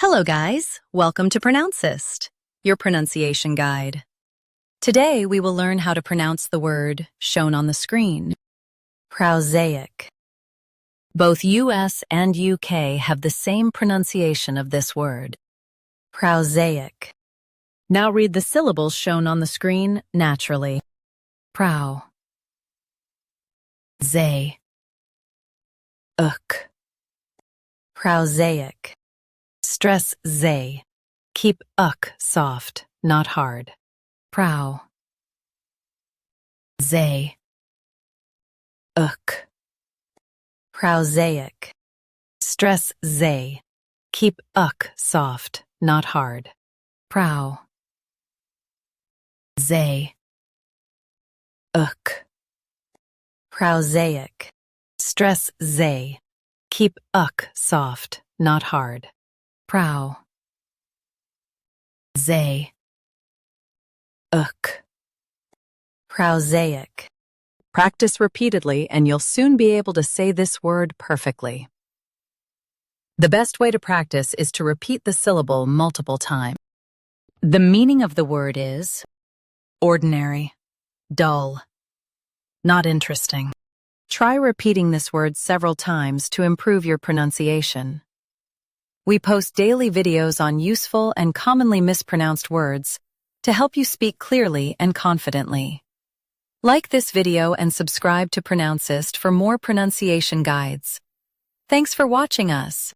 Hello guys, welcome to Pronouncist, your pronunciation guide. Today we will learn how to pronounce the word shown on the screen, PROSAIC. Both US and UK have the same pronunciation of this word, PROSAIC. Now read the syllables shown on the screen naturally. Prow, zay, uk. PROSAIC. Stress zay. Keep uk soft, not hard. Prow, zay, uk. PROSAIC. Stress zay. Keep uk soft, not hard. Prow, zay, uk. PROSAIC. Stress zay. Keep uk soft, not hard. Prow, zay, uk. PROSAIC. Practice repeatedly and you'll soon be able to say this word perfectly. The best way to practice is to repeat the syllable multiple times. The meaning of the word is ordinary, dull, not interesting. Try repeating this word several times to improve your pronunciation. We post daily videos on useful and commonly mispronounced words to help you speak clearly and confidently. Like this video and subscribe to Pronouncist for more pronunciation guides. Thanks for watching us.